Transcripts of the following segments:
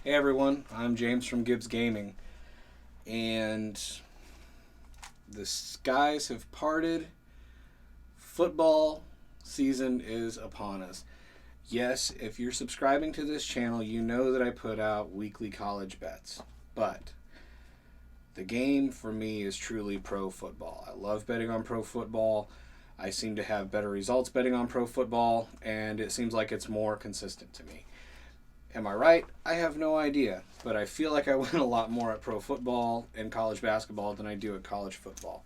Hey everyone, I'm James from Gibbs Gaming, and the skies have parted. Football season is upon us. Yes, if you're subscribing to this channel, you know that I put out weekly college bets, but the game for me is truly pro football. I love betting on pro football. I seem to have better results betting on pro football, and it seems like it's more consistent to me. Am I right? I have no idea, but I feel like I win a lot more at pro football and college basketball than I do at college football.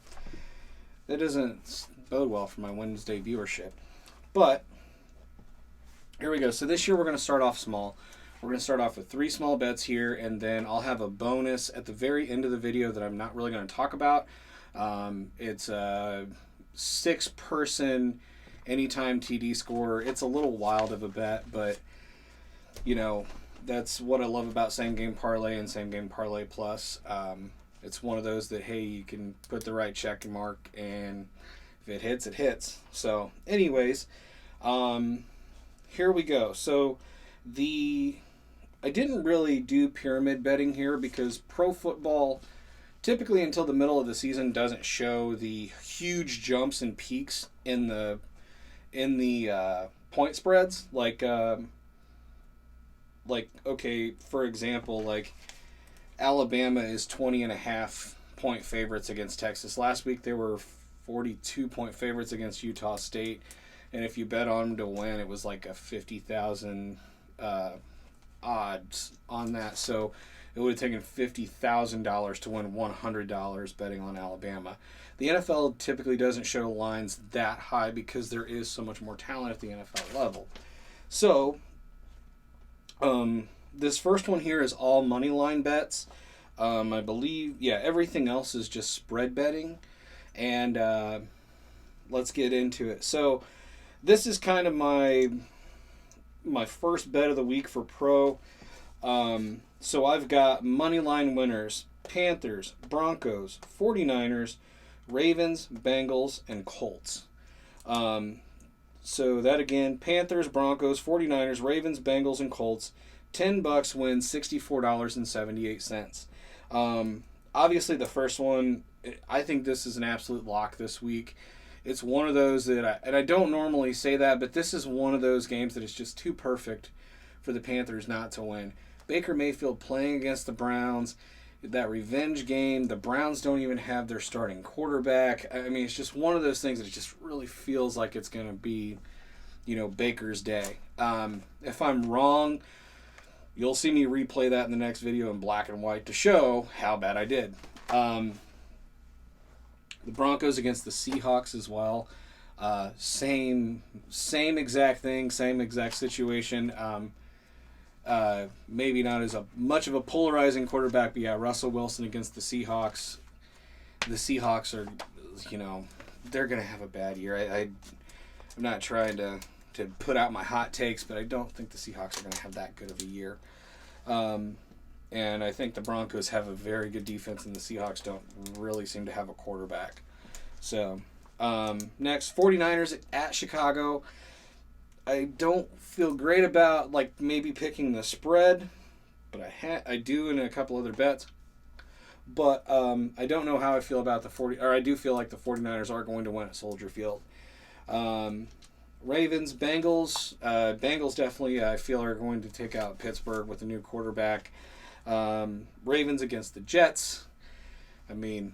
That doesn't bode well for my Wednesday viewership. But here we go. So this year we're going to start off small. We're going to start off with 3 small bets here, and then I'll have a bonus at the very end of the video that I'm not really going to talk about. It's a 6-person anytime TD scorer. It's a little wild of a bet, but you know, that's what I love about Same Game Parlay and Same Game Parlay Plus. It's one of those that, hey, you can put the right check mark, and if it hits, it hits. So, anyways, here we go. So, I didn't really do pyramid betting here because pro football, typically until the middle of the season, doesn't show the huge jumps and peaks in the point spreads. Okay, for example, like Alabama is 20.5 point favorites against Texas. Last week they were 42 point favorites against Utah State, and if you bet on them to win, it was like a 50,000 odds on that. So it would have taken $50,000 to win $100 betting on Alabama. The NFL typically doesn't show lines that high because there is so much more talent at the NFL level. So this first one here is all money line bets. I believe, everything else is just spread betting. And let's get into it. So this is kind of my first bet of the week for pro. So I've got money line winners: Panthers, Broncos, 49ers, Ravens, Bengals, and Colts. So that again, Panthers, Broncos, 49ers, Ravens, Bengals, and Colts. $10 wins $64.78. Obviously, the first one, I think this is an absolute lock this week. It's one of those that I don't normally say that, but this is one of those games that is just too perfect for the Panthers not to win. Baker Mayfield playing against the Browns, that revenge game. The Browns don't even have their starting quarterback. I mean, it's just one of those things that it just really feels like it's going to be, Baker's day. If I'm wrong, you'll see me replay that in the next video in black and white to show how bad I did. The Broncos against the Seahawks as well. Same exact thing, same exact situation. Maybe not as much of a polarizing quarterback, but Russell Wilson against the Seahawks. The Seahawks are, they're going to have a bad year. I'm not trying to put out my hot takes, but I don't think the Seahawks are going to have that good of a year. And I think the Broncos have a very good defense, and the Seahawks don't really seem to have a quarterback. So, next, 49ers at Chicago. I don't feel great about maybe picking the spread, but I do in a couple other bets. But I don't know how I feel about I do feel like the 49ers are going to win at Soldier Field. Ravens, Bengals. Bengals definitely, I feel, are going to take out Pittsburgh with a new quarterback. Ravens against the Jets. I mean,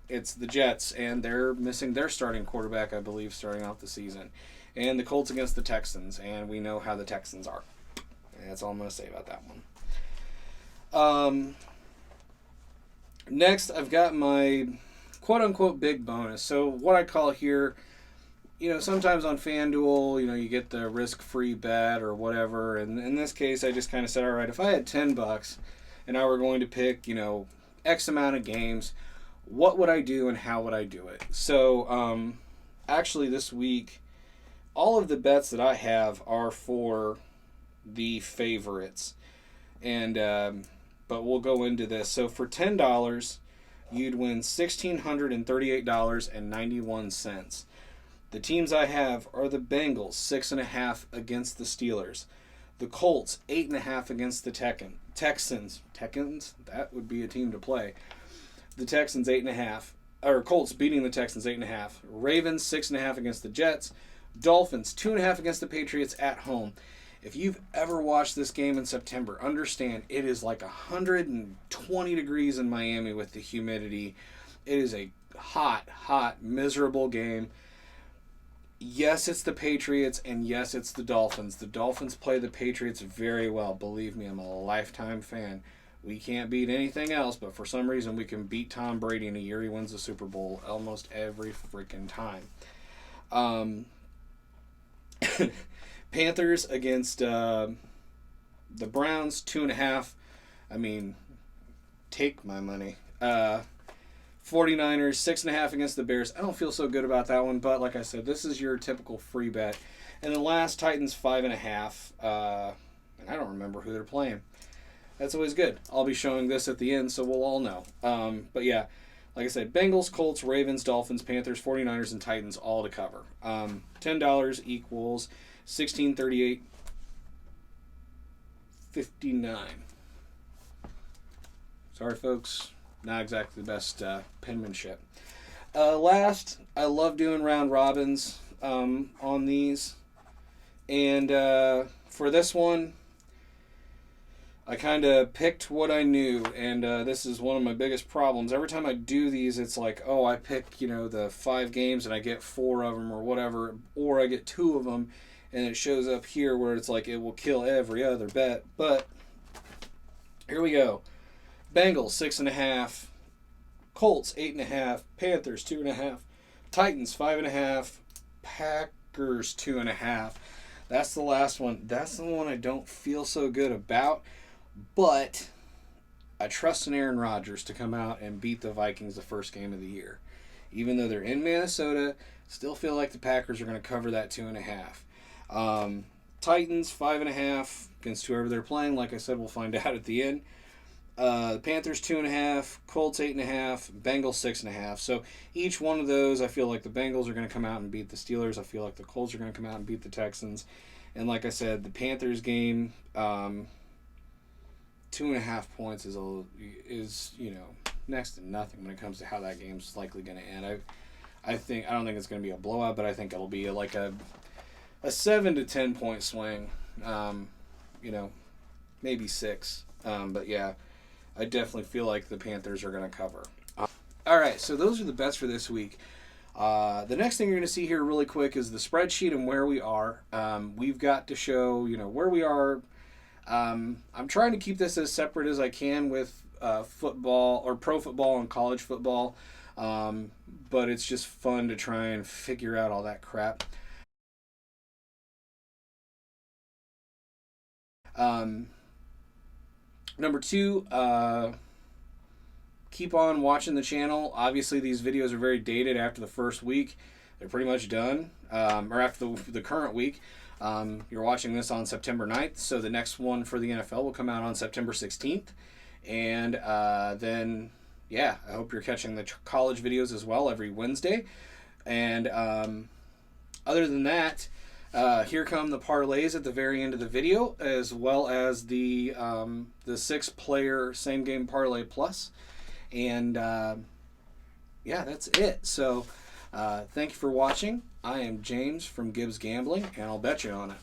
it's the Jets, and they're missing their starting quarterback, I believe, starting off the season. And the Colts against the Texans, and we know how the Texans are. And that's all I'm going to say about that one. Next, I've got my quote-unquote big bonus. So what I call here, sometimes on Fanduel, you get the risk-free bet or whatever. And in this case, I just kind of said, all right, if I had $10 and I were going to pick, X amount of games, what would I do and how would I do it? So, actually this week, all of the bets that I have are for the favorites. And, but we'll go into this. So for $10, you'd win $1,638.91. The teams I have are the Bengals, 6.5 against the Steelers. The Colts 8.5 against the Texans. Texans, that would be a team to play. The Texans 8.5, or Colts beating the Texans 8.5. Ravens 6.5 against the Jets. Dolphins 2.5 against the Patriots at home. If you've ever watched this game in September, understand it is like 120 degrees in Miami with the humidity. It is a hot, miserable game. Yes, it's the Patriots, and yes, it's the Dolphins. The Dolphins play the Patriots very well. Believe me, I'm a lifetime fan. We can't beat anything else, but for some reason we can beat Tom Brady in a year he wins the Super Bowl almost every freaking time. Panthers against the Browns, 2.5. I mean, take my money. 49ers, 6.5 against the Bears. I don't feel so good about that one, but like I said, this is your typical free bet. And then last, Titans, 5.5. And I don't remember who they're playing. That's always good. I'll be showing this at the end, so we'll all know. But yeah, like I said, Bengals, Colts, Ravens, Dolphins, Panthers, 49ers, and Titans all to cover. $10 equals $16.38.59. Sorry, folks. Not exactly the best penmanship. Last, I love doing round robins on these. And for this one, I kind of picked what I knew. And this is one of my biggest problems. Every time I do these, it's like, oh, I pick, the 5 games and I get 4 of them or whatever. Or I get 2 of them. And it shows up here where it's like it will kill every other bet. But here we go. Bengals 6.5, Colts 8.5, Panthers 2.5, Titans 5.5, Packers 2.5. That's the last one. That's the one I don't feel so good about, but I trust in Aaron Rodgers to come out and beat the Vikings the first game of the year. Even though they're in Minnesota, still feel like the Packers are going to cover that 2.5. Titans 5.5 against whoever they're playing. Like I said, we'll find out at the end. The Panthers 2.5, Colts 8.5, Bengals 6.5. So each one of those, I feel like the Bengals are going to come out and beat the Steelers. I feel like the Colts are going to come out and beat the Texans. And like I said, the Panthers game, 2.5 points is next to nothing when it comes to how that game's likely going to end. I don't think it's going to be a blowout, but I think it'll be like a 7 to 10 point swing. Maybe 6. But yeah. I definitely feel like the Panthers are going to cover. All right, so those are the bets for this week. The next thing you're going to see here really quick is the spreadsheet and where we are. We've got to show, where we are. I'm trying to keep this as separate as I can with football or pro football and college football. But it's just fun to try and figure out all that crap. Number 2, keep on watching the channel. Obviously, these videos are very dated after the first week. They're pretty much done, or after the current week. You're watching this on September 9th, so the next one for the NFL will come out on September 16th. And then, I hope you're catching the college videos as well every Wednesday. And other than that, here come the parlays at the very end of the video, as well as the 6-player same game parlay plus, and that's it. So thank you for watching. I am James from Gibbs Gambling, and I'll bet you on it.